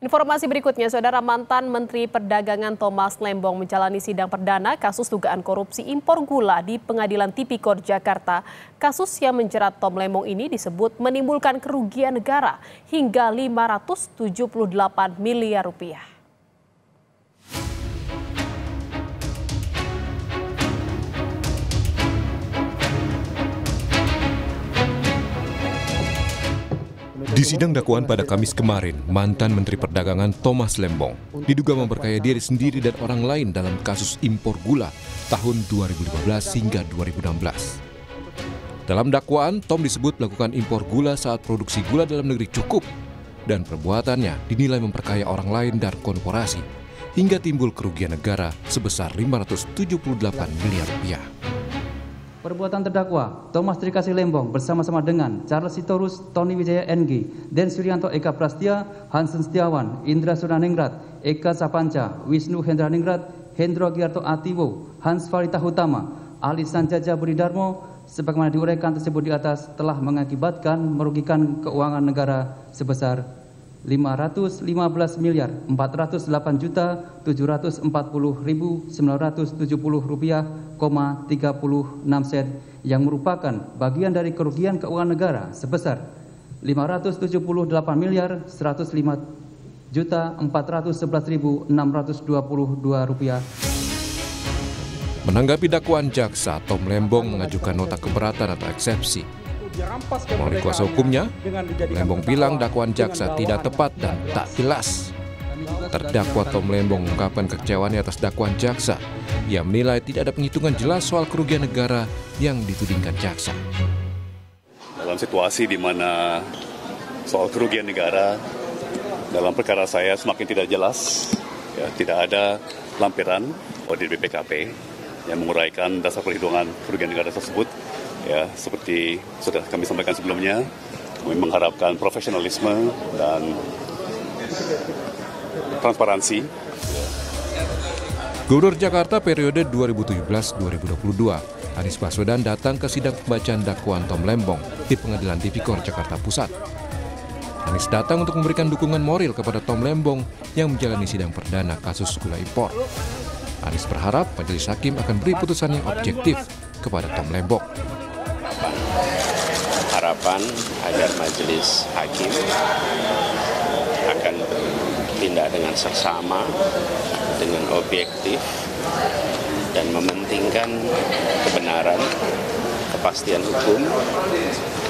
Informasi berikutnya, Saudara, mantan Menteri Perdagangan Thomas Lembong menjalani sidang perdana kasus dugaan korupsi impor gula di Pengadilan Tipikor Jakarta. Kasus yang menjerat Tom Lembong ini disebut menimbulkan kerugian negara hingga 578 miliar rupiah. Di sidang dakwaan pada Kamis kemarin, mantan Menteri Perdagangan Thomas Lembong diduga memperkaya diri sendiri dan orang lain dalam kasus impor gula tahun 2015 hingga 2016. Dalam dakwaan, Tom disebut melakukan impor gula saat produksi gula dalam negeri cukup dan perbuatannya dinilai memperkaya orang lain dan korporasi hingga timbul kerugian negara sebesar 578 miliar rupiah. Perbuatan terdakwa Thomas Trikasih Lembong bersama-sama dengan Charles Sitorus, Tony Wijaya NG, Den Suryanto Eka Prastia, Hansen Setiawan, Indra Suraningrat, Eka Sapanca, Wisnu Hendraningrat, Hendro Giarto Atiwo, Hans Farita Hutama, Ali Sanjaja Budidarmo, sebagaimana diuraikan tersebut di atas telah mengakibatkan merugikan keuangan negara sebesar 558.408.740.970 rupiah, 36 sen yang merupakan bagian dari kerugian keuangan negara sebesar 578.105.411.622 rupiah. Menanggapi dakwaan jaksa, Tom Lembong mengajukan nota keberatan atau eksepsi. Melalui kuasa hukumnya, Lembong bilang dakwaan jaksa tidak tepat dan tak jelas. Terdakwa Tom Lembong mengungkapkan kekecewaannya atas dakwaan jaksa. Ia menilai tidak ada penghitungan jelas soal kerugian negara yang ditudingkan jaksa. Dalam situasi di mana soal kerugian negara dalam perkara saya semakin tidak jelas, ya, tidak ada lampiran audit BPKP yang menguraikan dasar perhitungan kerugian negara tersebut. Ya, seperti sudah kami sampaikan sebelumnya, kami mengharapkan profesionalisme dan transparansi. Gubernur Jakarta periode 2017-2022, Anies Baswedan datang ke sidang pembacaan dakwaan Tom Lembong di Pengadilan Tipikor Jakarta Pusat. Anies datang untuk memberikan dukungan moral kepada Tom Lembong yang menjalani sidang perdana kasus gula impor. Anies berharap majelis hakim akan beri putusan yang objektif kepada Tom Lembong. Harapan agar majelis hakim akan tindak dengan seksama, dengan objektif, dan mementingkan kebenaran, kepastian hukum,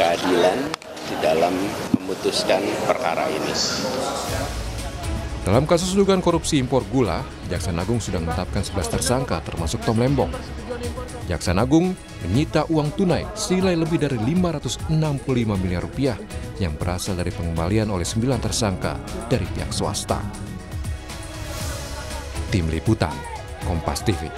keadilan di dalam memutuskan perkara ini. Dalam kasus dugaan korupsi impor gula, Jaksa Agung sudah menetapkan 11 tersangka termasuk Tom Lembong. Jaksa Agung menyita uang tunai senilai lebih dari 565 miliar rupiah yang berasal dari pengembalian oleh 9 tersangka dari pihak swasta. Tim Liputan, Kompas TV.